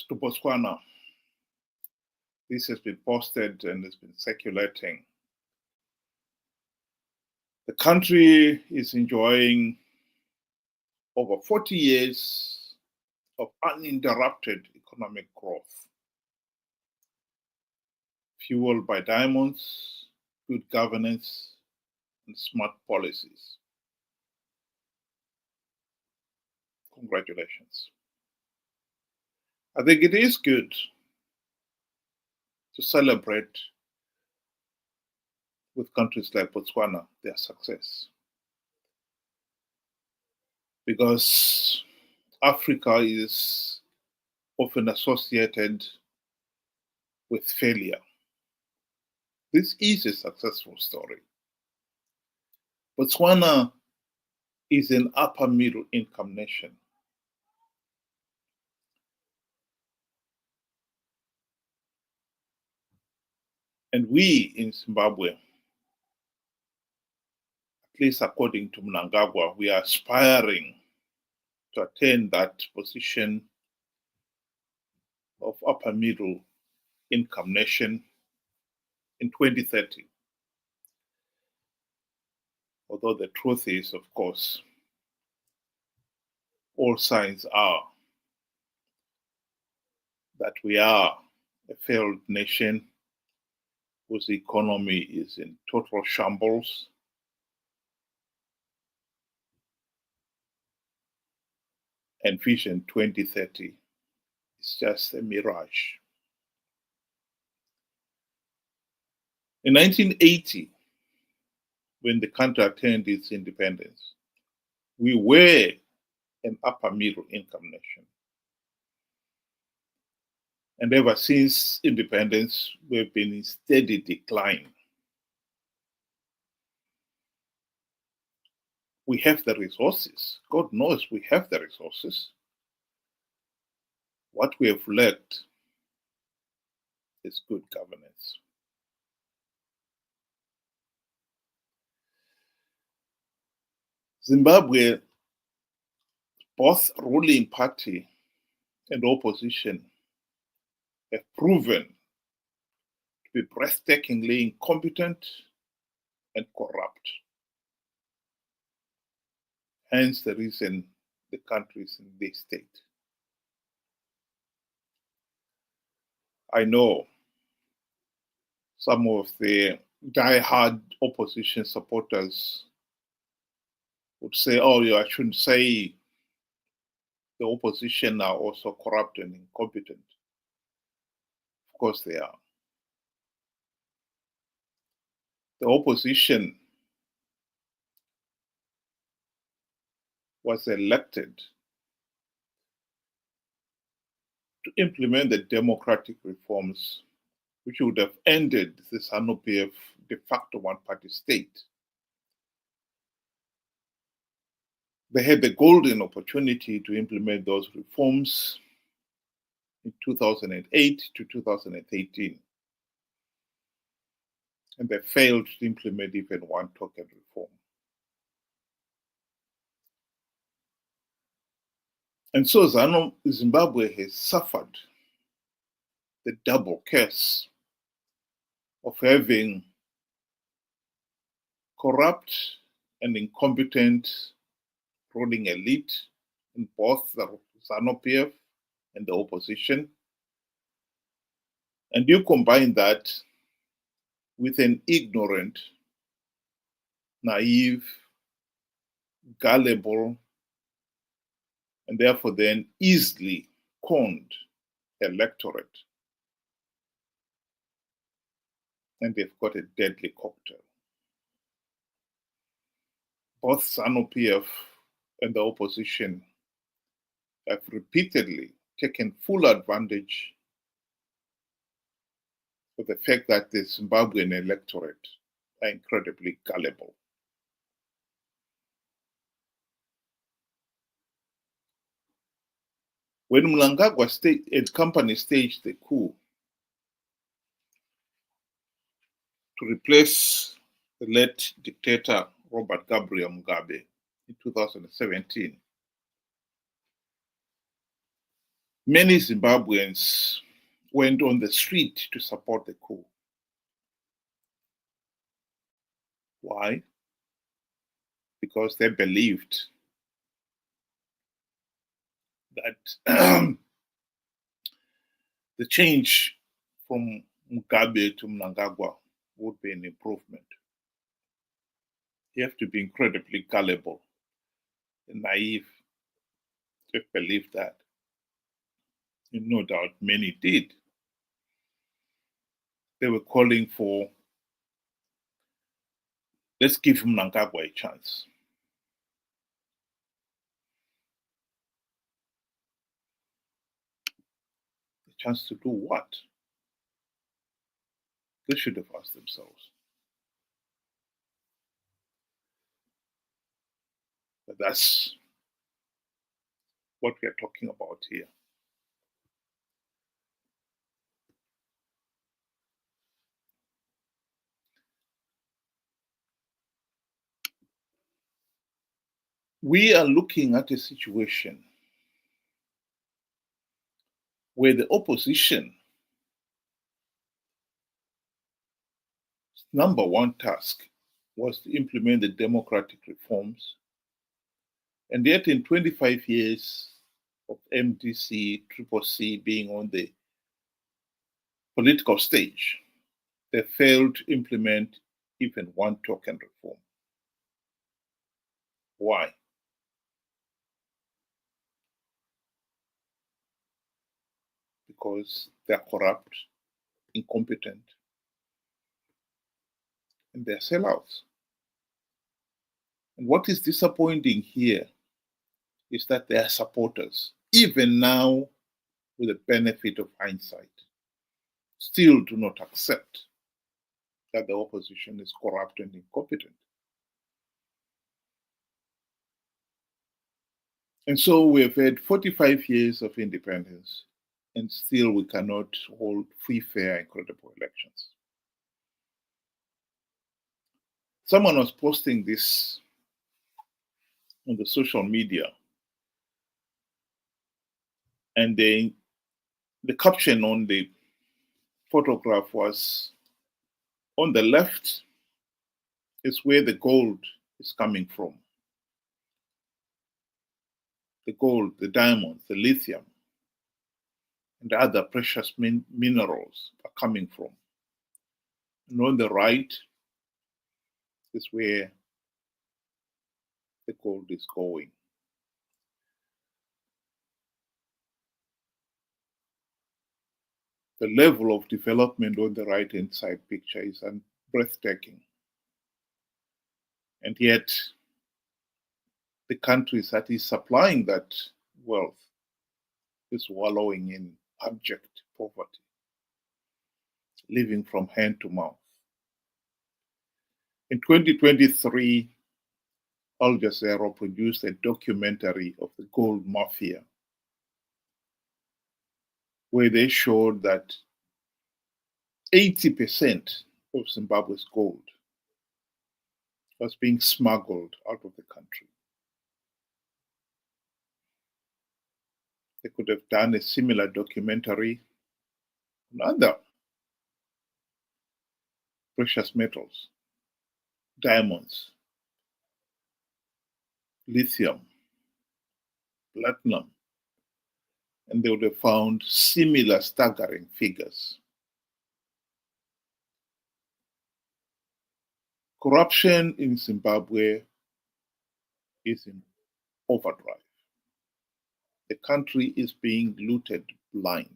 to Botswana. This has been posted and has been circulating. The country is enjoying over 40 years of uninterrupted economic growth, fueled by diamonds, good governance, and smart policies. Congratulations. I think it is good to celebrate with countries like Botswana their success, because Africa is often associated with failure. This is a successful story. Botswana is an upper middle income nation. And we in Zimbabwe, at least according to Mnangagwa, we are aspiring to attain that position of upper middle income nation in 2030. Although the truth is, of course, all signs are that we are a failed nation whose economy is in total shambles. And Vision 2030 is just a mirage. In 1980, when the country attained its independence, we were an upper middle income nation. And ever since independence, we've been in steady decline. We have the resources. God knows we have the resources. What we have lacked is good governance. Zimbabwe, both ruling party and opposition, have proven to be breathtakingly incompetent and corrupt. Hence the reason the country is in this state. I know some of the die-hard opposition supporters would say, oh, I shouldn't say the opposition are also corrupt and incompetent. Of course they are. The opposition was elected to implement the democratic reforms which would have ended the ZANU-PF de facto one-party state. They had the golden opportunity to implement those reforms in 2008 to 2018. And they failed to implement even one token reform. And so Zimbabwe has suffered the double curse of having corrupt and incompetent ruling elite in both the ZANU-PF and the opposition. And you combine that with an ignorant, naive, gullible, and therefore then easily conned electorate. And they've got a deadly cocktail. Both ZANU-PF and the opposition have repeatedly taken full advantage of the fact that the Zimbabwean electorate are incredibly gullible. When Mnangagwa and company staged the coup to replace the late dictator Robert Gabriel Mugabe in 2017, Many Zimbabweans went on the street to support the coup. Why? Because they believed that the change from Mugabe to Mnangagwa would be an improvement. You have to be incredibly gullible and naive to believe that. And no doubt many did. They were calling for, let's give Mnangagwa a chance. A chance to do what? They should have asked themselves. But that's what we are talking about here. We are looking at a situation where the opposition number one task was to implement the democratic reforms. And yet in 25 years of MDC, Triple C being on the political stage, they failed to implement even one token reform. Why? Because they're corrupt, incompetent, and they're sellouts. And what is disappointing here is that their supporters, even now with the benefit of hindsight, still do not accept that the opposition is corrupt and incompetent. And so we have had 45 years of independence, and still we cannot hold free, fair, and credible elections. Someone was posting this on the social media, and the caption on the photograph was, on the left is where the gold is coming from. The gold, the diamonds, the lithium, and other precious minerals are coming from. And on the right is where the gold is going. The level of development on the right-hand side picture is breathtaking. And yet, the countries that is supplying that wealth is wallowing in abject poverty, living from hand to mouth. In 2023, Al Jazeera produced a documentary of the gold mafia, where they showed that 80% of Zimbabwe's gold was being smuggled out of the country. They could have done a similar documentary on other precious metals, diamonds, lithium, platinum, and they would have found similar staggering figures. Corruption in Zimbabwe is in overdrive. The country is being looted blind.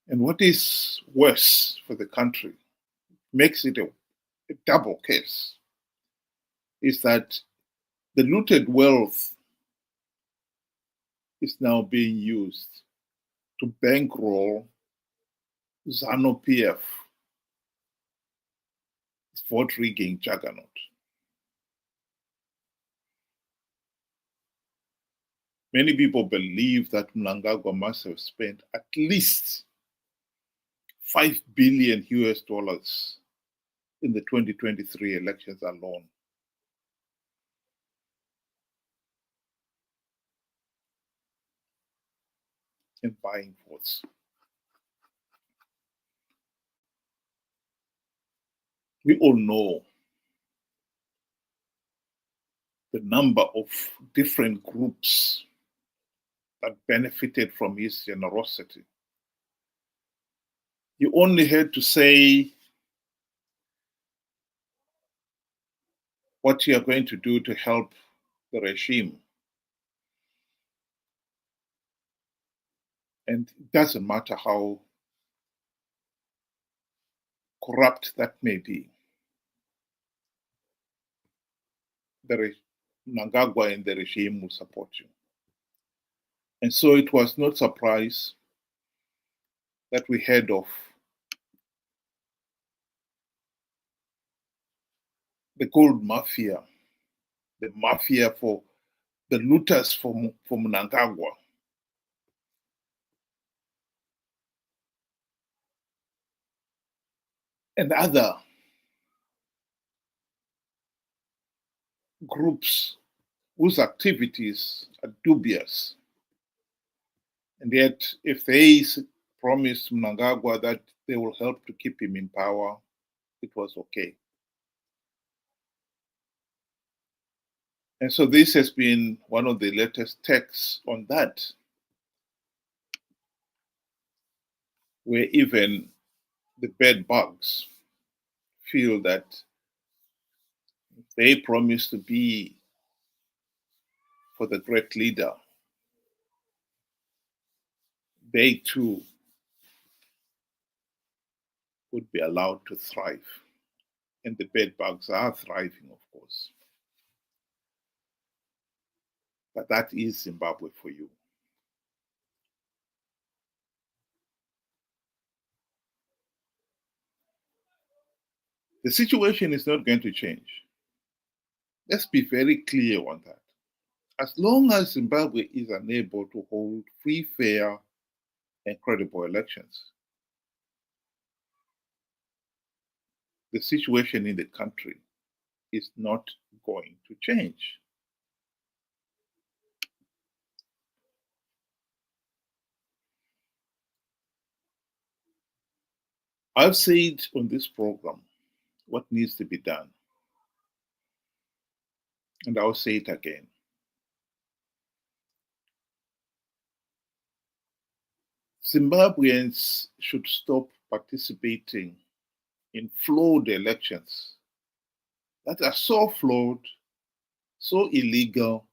And what is worse for the country, makes it a double case, is that the looted wealth is now being used to bankroll ZANU-PF vote rigging juggernaut. Many people believe that Mnangagwa must have spent at least $5 billion in the 2023 elections alone. in buying votes. We all know the number of different groups that benefited from his generosity. You only had to say what you are going to do to help the regime. And it doesn't matter how corrupt that may be. Mnangagwa and the regime will support you. And so it was no surprise that we heard of the gold mafia, the mafia for the looters from Mnangagwa. And other groups whose activities are dubious. And yet, if they promised Mnangagwa that they will help to keep him in power, it was okay. And so this has been one of the latest texts on that, where even the bed bugs feel that if they promise to be for the great leader, they too would be allowed to thrive. And the bed bugs are thriving, of course. But that is Zimbabwe for you. The situation is not going to change. Let's be very clear on that. As long as Zimbabwe is unable to hold free, fair, and credible elections, the situation in the country is not going to change. I've said on this program what needs to be done, and I'll say it again. Zimbabweans should stop participating in flawed elections that are so flawed, so illegal,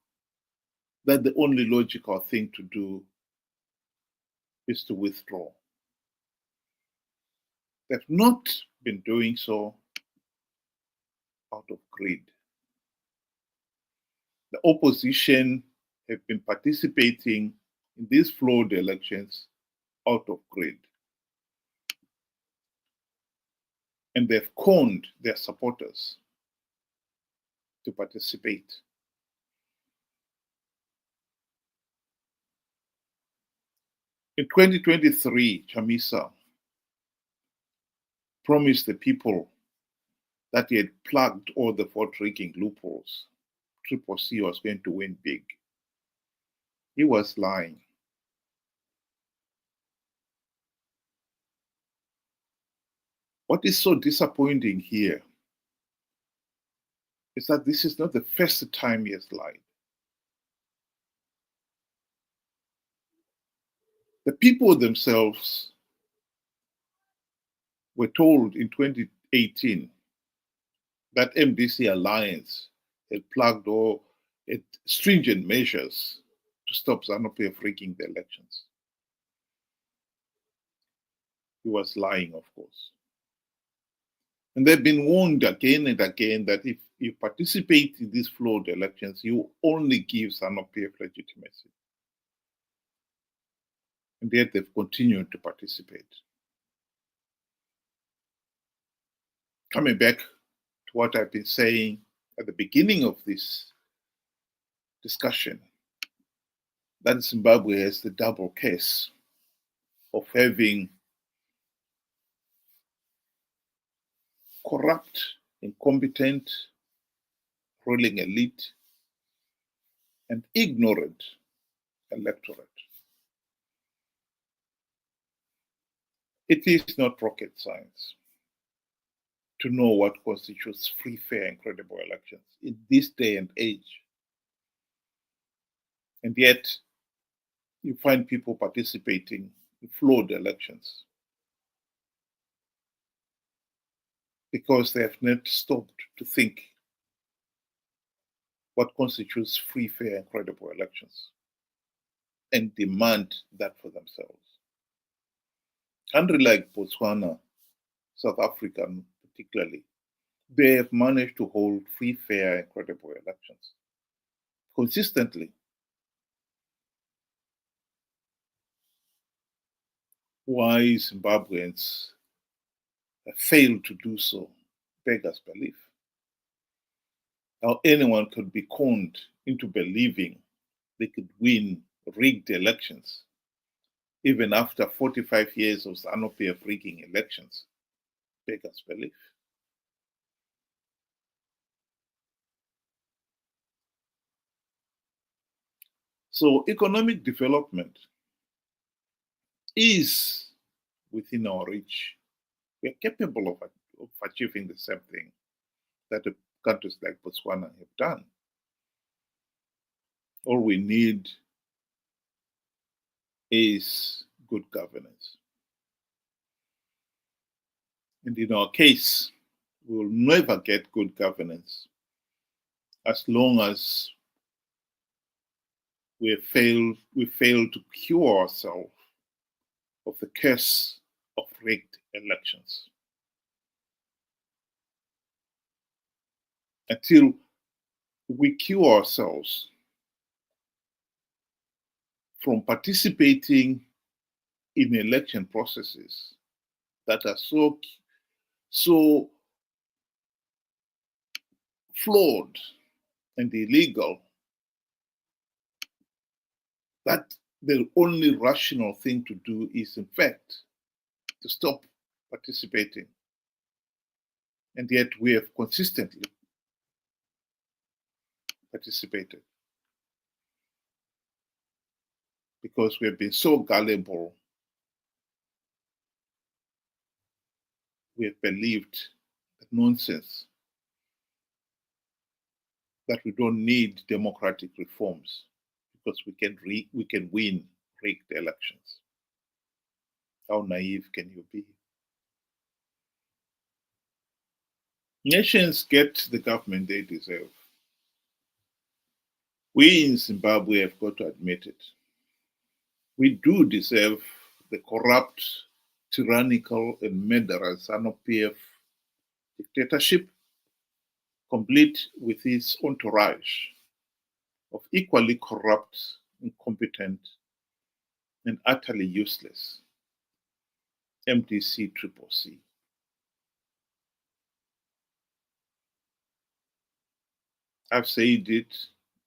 that the only logical thing to do is to withdraw. They've not been doing so out of greed. The opposition have been participating in these flawed elections out of greed. And they've conned their supporters to participate. In 2023, Chamisa promised the people that he had plugged all the vote rigging loopholes. Triple C was going to win big. He was lying. What is so disappointing here is that this is not the first time he has lied. The people themselves were told in 2018 that MDC alliance had plugged or had stringent measures to stop ZANU-PF rigging the elections. He was lying, of course. And they've been warned again and again that if you participate in these flawed elections, you only give ZANU-PF legitimacy. And yet they've continued to participate. Coming back to what I've been saying at the beginning of this discussion, that Zimbabwe has the double case of having corrupt, incompetent, ruling elite, and ignorant electorate. It is not rocket science to know what constitutes free, fair, and credible elections in this day and age. And yet, you find people participating in flawed elections because they have not stopped to think what constitutes free, fair, and credible elections and demand that for themselves. Countries like Botswana, South Africa particularly, they have managed to hold free, fair, and credible elections consistently. Why Zimbabweans have failed to do so beggars belief. How anyone could be conned into believing they could win rigged elections, even after 45 years of ZANU-PF rigging elections, beggars belief. So economic development is within our reach. We are capable of achieving the same thing that the countries like Botswana have done. All we need is good governance. And in our case, we will never get good governance as long as we fail to cure ourselves of the curse of rigged elections. Until we cure ourselves from participating in election processes that are so flawed and illegal that the only rational thing to do is, in fact, to stop participating. And yet we have consistently participated because we have been so gullible. We have believed that nonsense, that we don't need democratic reforms because we can win rigged elections. How naive can you be? Nations get the government they deserve. We in Zimbabwe have got to admit it. We do deserve the corrupt, tyrannical, and murderous ZANU-PF dictatorship, complete with its entourage of equally corrupt, incompetent, and utterly useless MDC-CCC. I've said it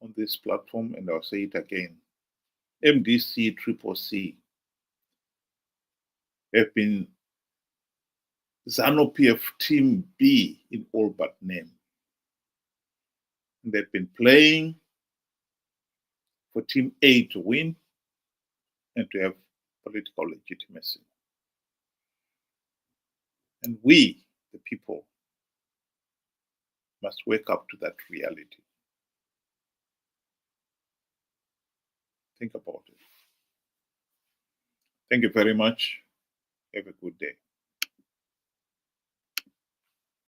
on this platform and I'll say it again. MDC-CCC have been ZANU-PF Team B in all but name. And they've been playing for Team A to win and to have political legitimacy. And we, the people, must wake up to that reality. Think about it. Thank you very much. Have a good day.